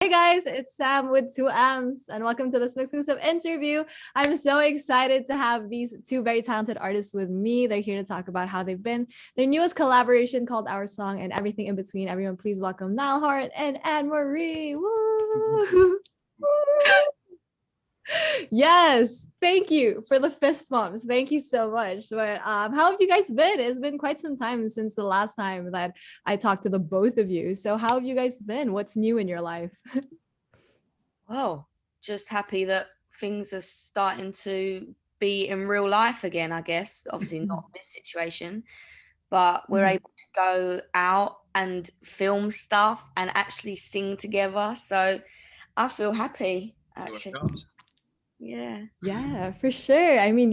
Hey guys, it's Sam with 2M's and welcome to this exclusive interview. I'm so excited to have these two very talented artists with me. They're here to talk about how they've been, their newest collaboration called Our Song, and everything in between. Everyone, please welcome NIALL HORAN and Anne Marie. Woo! Yes, thank you for the fist bumps. Thank you so much. But how have you guys been? It's been quite some time since the last time that I talked to the both of you. So how have you guys been? What's new in your life? Well, just happy that things are starting to be in real life again, I guess. Obviously not this situation, but we're able to go out and film stuff and actually sing together. So I feel happy, actually. Yeah. Yeah, for sure. I mean,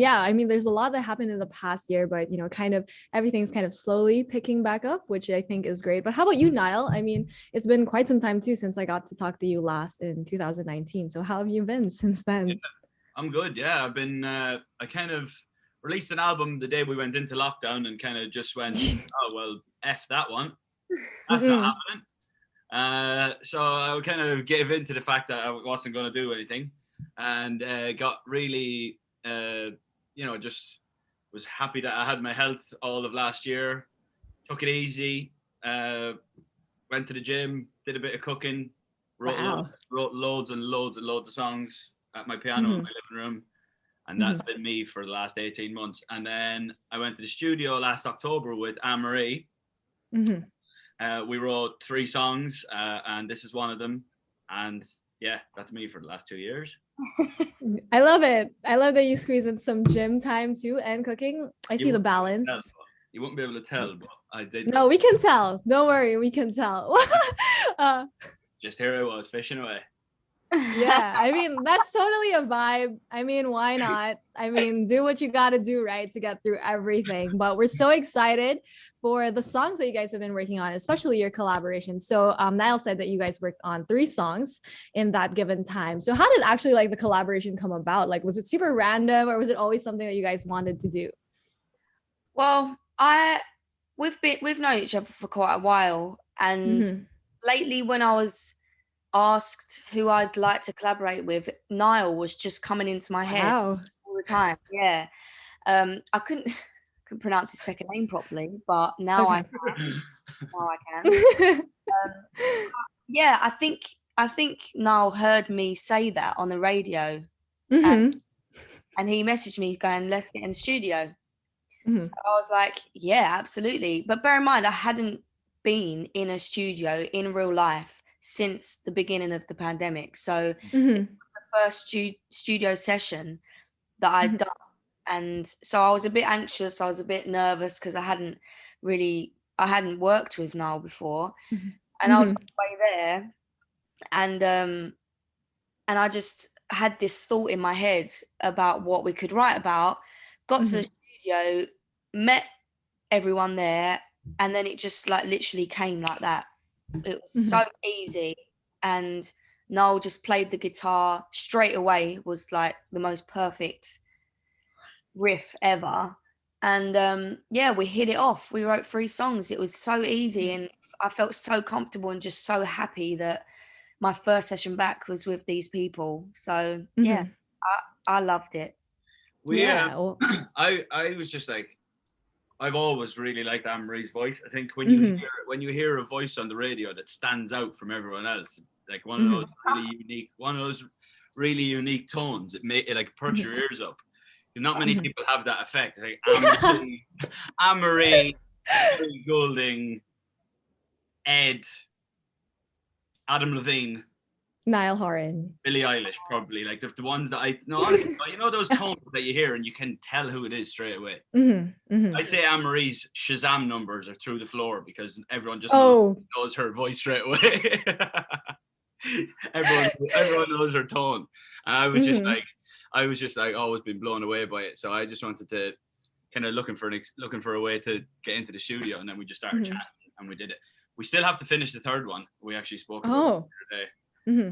there's a lot that happened in the past year, but kind of everything's kind of slowly picking back up, which I think is great. But how about you, Niall? I mean, it's been quite some time too since I got to talk to you last in 2019. So how have you been since Yeah, then? I'm good. Yeah, I've been. I kind of released an album the day we went into lockdown, and kind of just went, oh well, f that one. That's not Mm-mm. happening. So I kind of gave in to the fact that I wasn't going to do anything, and got really, just was happy that I had my health all of last year. Took it easy. Uh, Went to the gym, did a bit of cooking, Wow. wrote loads and loads and loads of songs at my piano in Hmm. my living room. And that's Hmm. been me for the last 18 months. And then I went to the studio last October with Anne Marie. Hmm. We wrote 3 songs, and this is one of them. And yeah, that's me for the last 2 years. I love it. I love that you squeeze in some gym time too and cooking. I You see the wouldn't be able to tell, balance. you wouldn't be able to tell, but I did No, cook. we can tell. Don't worry, we can tell. uh, Just here I was fishing away. Yeah, I mean, that's totally a vibe. I mean, why not? I mean, do what you got to do, right, to get through everything. But we're so excited for the songs that you guys have been working on, especially your collaboration. So, Niall said that you guys worked on 3 songs in that given time. So, how did actually like the collaboration come about? Like, was it super random or was it always something that you guys wanted to do? Well, we've known each other for quite a while, and Mm-hmm. lately when I was asked who I'd like to collaborate with, Niall was just coming into my head Wow. all the time. Yeah. I couldn't couldn't pronounce his second name properly, but Okay. now I can. Um, yeah, I think Niall heard me say that on the radio, and Mm-hmm. he messaged me going, "Let's get in the studio." So Mm-hmm. I was like, "Yeah, absolutely." But bear in mind, I hadn't been in a studio in real life since the beginning of the pandemic. So this Mm-hmm. was the first studio session that I'd done. And so I was a bit anxious, I was a bit nervous because I hadn't worked with Niall before. And I was on Mm-hmm. the way there, and I just had this thought in my head about what we could write about. Got to the Mm-hmm. studio, met everyone there, and then it just like literally came like that. It was Mm-hmm. so easy, and Noel just played the guitar straight away. Was like the most perfect riff ever. And yeah, we hit it off. We wrote 3 songs. It was so easy, and I felt so comfortable and just so happy that my first session back was with these people. So yeah, Mm-hmm. I loved it. We, Yeah. Well, I was just like, I've always really liked Anne Marie's voice. I think mm-hmm. when you hear a voice on the radio that stands out from everyone else, like Mm-hmm. one of those really unique tones, it like perks your ears up. Not many Mm-hmm. people have that effect. Like Anne Marie, Ellie Goulding, Ed, Adam Levine, Niall Horan. Billie Eilish, probably like the ones that I no honestly, you know those tones that you hear and you can tell who it is straight away. Mm-hmm. Mm-hmm. I'd say Anne Marie's Shazam numbers are through the floor because everyone just Oh, knows her voice straight away. everyone knows her tone, and mm-hmm. I was just like always been blown away by it. So I just wanted to kind of looking for a way to get into the studio, and then we just started Mm-hmm. chatting and we did it. We still have to finish the third one. We actually spoke about it Oh. the other day Mm-hmm.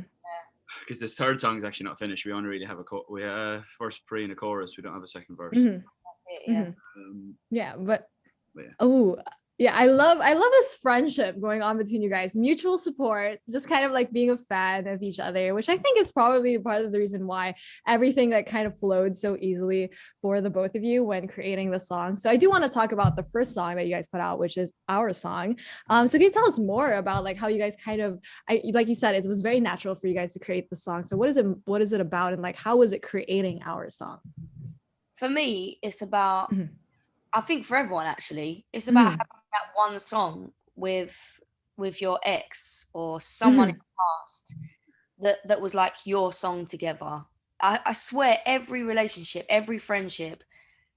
because this third song is actually not finished. We only really have we have first pre and a chorus. We don't have a second verse. That's it. Yeah. Mm-hmm. Um, Yeah, but but yeah. oh, Yeah, I love this friendship going on between you guys. Mutual support, just kind of like being a fan of each other, which I think is probably part of the reason why everything like kind of flowed so easily for the both of you when creating the song. So I do want to talk about the first song that you guys put out, which is Our Song. So can you tell us more about like how you guys kind of, like you said, it was very natural for you guys to create the song. So what is it about, and like how was it creating Our Song? For me, it's about, Mhm. I think for everyone actually, it's about Mhm. having that one song with your ex or someone in Mhm. the past that was like your song together. I swear every relationship, every friendship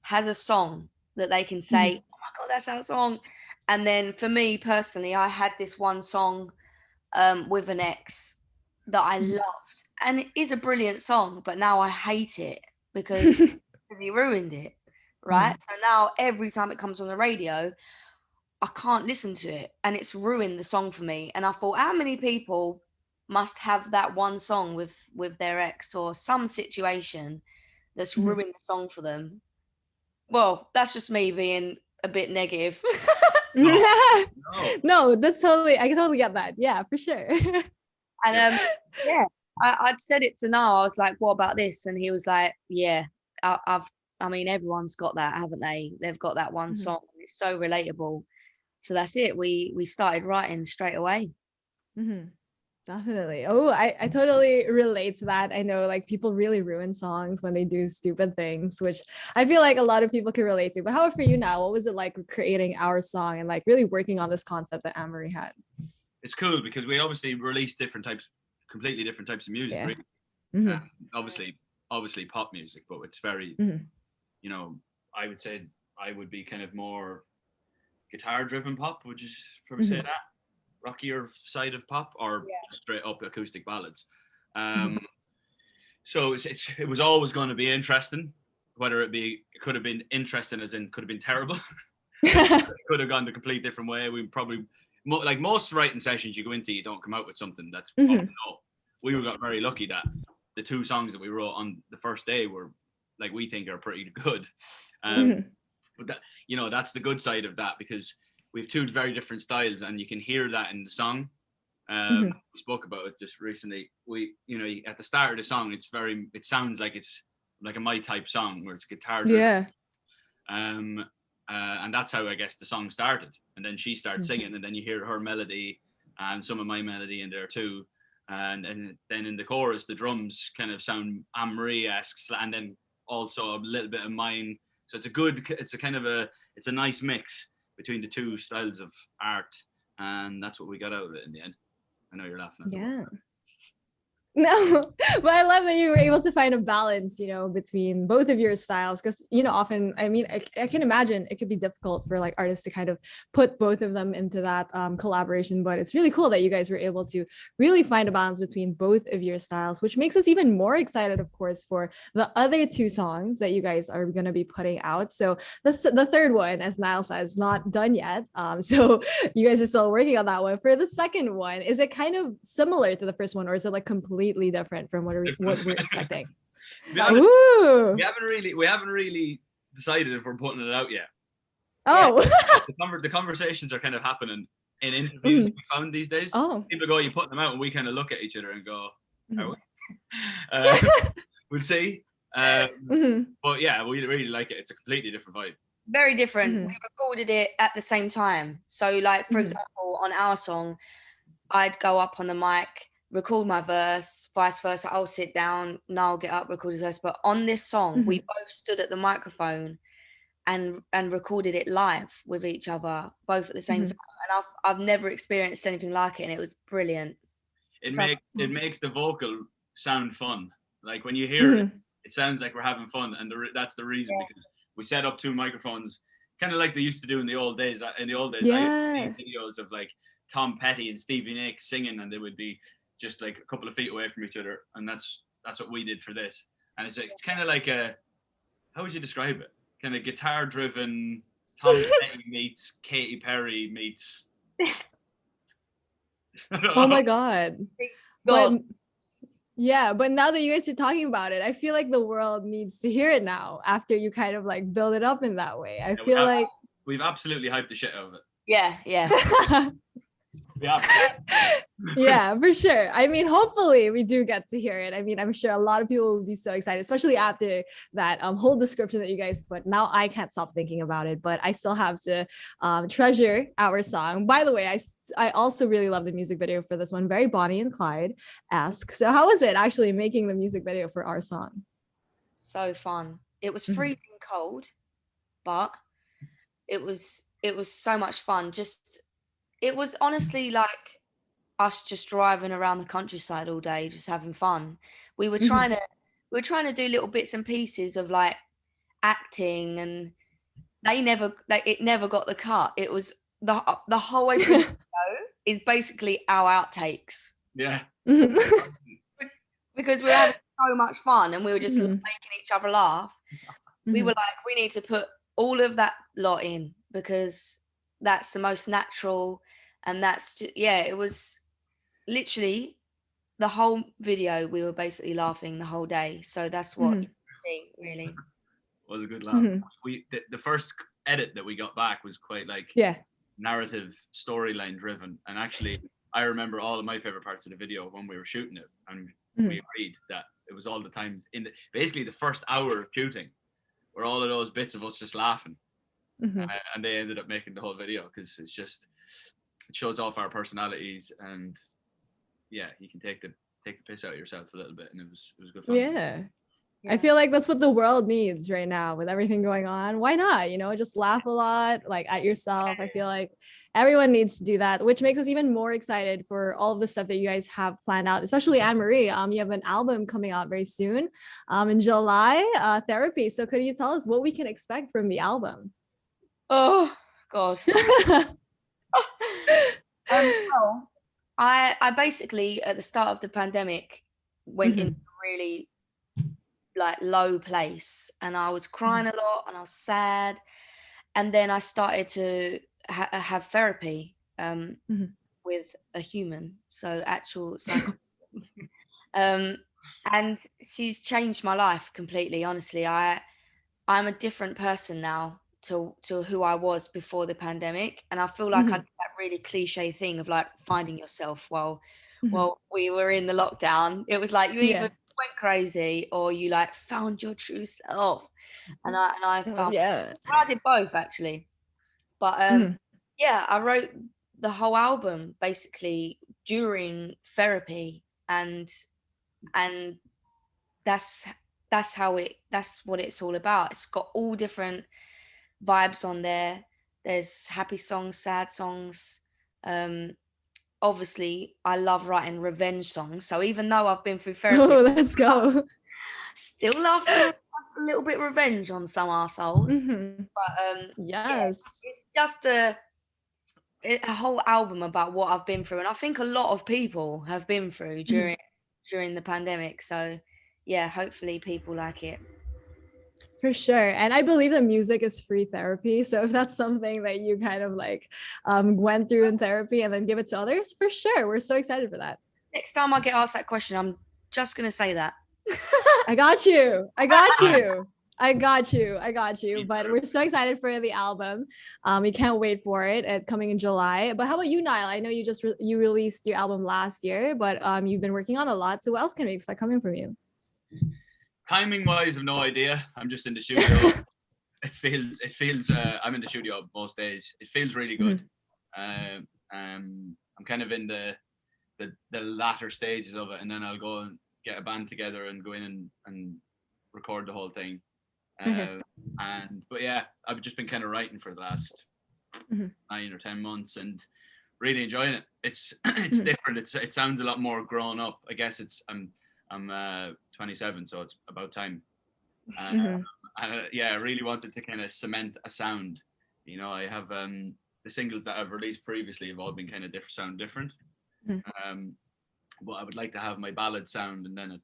has a song that they can say, Mhm. oh my God, that's our song. And then for me personally, I had this one song with an ex that I Mhm. loved. And it is a brilliant song, but now I hate it because he ruined it. Right. Mhm. So now every time it comes on the radio, I can't listen to it, and it's ruined the song for me. And I thought, how many people must have that one song with their ex or some situation that's Mhm. ruined the song for them? Well, that's just me being a bit negative. No, no. No, that's totally, I can totally get that. Yeah, for sure. And yeah, I'd said it to Noah. I was like, "What about this?" And he was like, "Yeah, I mean, everyone's got that, haven't they? They've got that one Mhm. song. It's so relatable." So that's it. We started writing straight away. Mhm. Definitely. Oh, I totally relate to that. I know like people really ruin songs when they do stupid things, which I feel like a lot of people can relate to. But how for you now? What was it like creating Our Song and like really working on this concept that Anne-Marie had? It's cool because we obviously release different types, completely different types of music. Yeah. Really, Hmm. obviously, obviously pop music, but it's very, Hmm. you know, I would say I would be kind of more guitar-driven pop. Would you probably say Hmm. that? Rockier side of pop, or Yeah. just straight up acoustic ballads. Hmm. So it was always going to be interesting, whether it could have been interesting as in could have been terrible. It could have gone the complete different way. We probably like most writing sessions you go into, you don't come out with something that's oh Hmm. no. We got very lucky that the two songs that we wrote on the first day were like we think are pretty good. Um, Hmm. but that, that's the good side of that because we have two very different styles, and you can hear that in the song. Hmm. We spoke about it just recently. At the start of the song, it sounds like it's like a my type song where it's guitar driven. Yeah. Um, and that's how I guess the song started. And then she starts singing, and then you hear her melody and some of my melody in there too. And then in the chorus, the drums kind of sound Anne-Marie-esque, and then also a little bit of mine. So it's a nice mix between the two styles of art, and that's what we got out of it in the end. I know you're laughing at the Yeah. moment. No, but I love that you were able to find a balance, between both of your styles. Because, often, I mean, I can imagine it could be difficult for like artists to kind of put both of them into that collaboration. But it's really cool that you guys were able to really find a balance between both of your styles, which makes us even more excited, of course, for the other two songs that you guys are going to be putting out. So the third one, as Niall says, is not done yet. So you guys are still working on that one. For the second one, is it kind of similar to the first one, or is it like completely different from what we're expecting? To be honest, Ooh. we haven't really decided if we're putting it out yet. Oh. The conversations are kind of happening in interviews Mhm. we found these days. Oh. People go, you put them out, and we kind of look at each other and go, are Mhm. we? Uh, we'll see. Mhm. But yeah, we really like it. It's a completely different vibe. Very different. Mhm. We recorded it at the same time. So, like, for Mhm. example, on Our Song, I'd go up on the mic, record my verse, vice versa. I'll sit down, Niall get up, record his verse. But on this song, we Mhm. both stood at the microphone and recorded it live with each other, both at the same Mhm. time. And I've never experienced anything like it, and it was brilliant. It So makes the vocal sound fun. Like when you hear it, Mhm. it sounds like we're having fun, and that's the reason because we set up two microphones, kind of like they used to do in the old days. In the old days, I used to see Yeah. videos of like Tom Petty and Stevie Nicks singing, and they would be just like a couple of feet away from each other, and that's what we did for this. And it's kind of like how would you describe it? Kind of guitar driven. Tom Petty meets Katy Perry meets. I don't Oh know. my God. But God, yeah, but now that you guys are talking about it, I feel like the world needs to hear it now after you kind of like build it up in that way. I Yeah, feel like we've absolutely hyped the shit out of it. Yeah, yeah. Yeah. Yeah, for sure. I mean, hopefully we do get to hear it. I mean, I'm sure a lot of people will be so excited, especially after that whole description that you guys put. Now I can't stop thinking about it, but I still have to treasure our song. By the way, I also really love the music video for this one, very Bonnie and Clyde-esque. So how was it actually making the music video for our song? So fun. It was Mhm. freezing cold, but it was so much fun. Just it was honestly like us just driving around the countryside all day, just having fun. We were Mhm. trying to do little bits and pieces of like acting, and it never got the cut. It was the whole every show is basically our outtakes Yeah. Mhm. because we were having so much fun and we were just Mhm. making each other laugh. We were like, we need to put all of that lot in because that's the most natural, and yeah, it was literally the whole video. We were basically laughing the whole day, so that's what you Mhm. see, really. Was a good laugh. Mhm. The first edit that we got back was quite like Yeah. narrative storyline driven, and actually I remember all of my favorite parts of the video when we were shooting it, and Mhm. we agreed that it was all the times basically the first hour of shooting were all of those bits of us just laughing, Mhm. and they ended up making the whole video because it shows off our personalities, and yeah, you can take the piss out of yourself a little bit, and it was good fun. Yeah. I Yeah. feel like that's what the world needs right now with everything going on. Why not? Just laugh a lot, like at yourself. I feel like everyone needs to do that, which makes us even more excited for all of the stuff that you guys have planned out, especially Anne Marie. You have an album coming out very soon, in July, Therapy. So could you tell us what we can expect from the album? Oh God. Well, I basically at the start of the pandemic went in Mhm. a really like low place, and I was crying a lot and I was sad, and then I started to have therapy Mhm. with a human, so actual psychologist. um, and she's changed my life completely. Honestly, I'm a different person now to who I was before the pandemic, and I feel like I Mhm. did that really cliche thing of like finding yourself Mhm. while we were in the lockdown. It was like you either Yeah. went crazy or you like found your true self, and I Oh, found yeah. I did both actually. But Mhm. yeah, I wrote the whole album basically during therapy, and that's that's what it's all about. It's got all different vibes on there. There's happy songs, sad songs. Um, Obviously, I love writing revenge songs. So even though I've been through therapy, Oh, let's go. still love to have a little bit of revenge on some assholes. Mhm. But yeah, Yes. it's just a whole album about what I've been through, and I think a lot of people have been through Mhm. during the pandemic. So yeah, hopefully people like it. For sure. And I believe that music is free therapy. So if that's something that you kind of like went through in therapy and then give it to others, for sure. We're so excited for that. Next time I get asked that question, I'm just gonna say that. I got you. I got you. I got you. I got you. But we're so excited for the album. We can't wait for it. It's coming in July. But how about you, Niall? I know you just you released your album last year, but you've been working on a lot. So what else can we expect coming from you? Timing wise, I've no idea. I'm just in the studio. It feels I'm in the studio most days. It feels really good. I'm kind of in the latter stages of it, and then I'll go and get a band together and go in and record the whole thing. Okay. But yeah, I've just been kind of writing for the last 9 or 10 months and really enjoying it. It's different. It sounds a lot more grown up. I guess I'm 27, so it's about time. Yeah, I really wanted to kind of cement a sound. I have the singles that I've released previously have all been kind of different. But I would like to have my ballad sound and then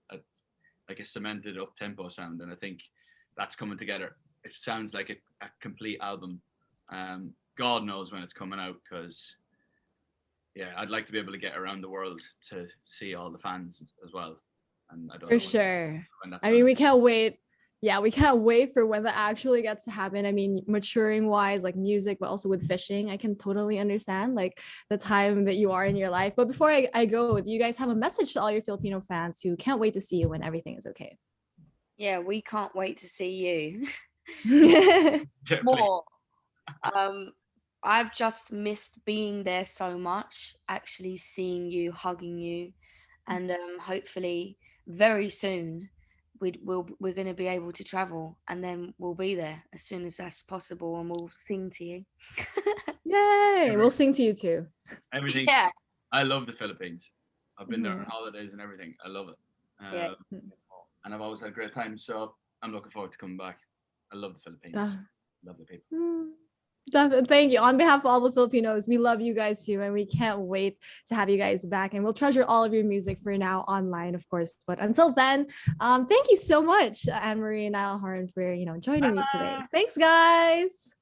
like a cemented up tempo sound, and I think that's coming together. It sounds like a complete album. God knows when it's coming out, because yeah, I'd like to be able to get around the world to see all the fans as well. And I don't For know sure. when that's I mean, we can't wait Yeah, we can't wait for when that actually gets to happen. I mean, maturing wise, like music, but also with fishing, I can totally understand like the time that you are in your life. But before I go, do you guys have a message to all your Filipino fans who can't wait to see you when everything is okay? Yeah, we can't wait to see you Yeah, please. more. I've just missed being there so much, actually seeing you, hugging you, and hopefully very soon we're going to be able to travel, and then we'll be there as soon as that's possible, and we'll sing to you. Yay! We'll sing to you too. Everything. Yeah, I love the Philippines. I've been there on Mhm. holidays and everything. I love it. yeah. And I've always had a great time. So I'm looking forward to coming back. I love the Philippines. Def- Lovely people. Thank you. On behalf of all the Filipinos, we love you guys too, and we can't wait to have you guys back. And we'll treasure all of your music for now online, of course. But until then, thank you so much, Anne Marie and Niall Horan, for joining me today. Thanks, guys.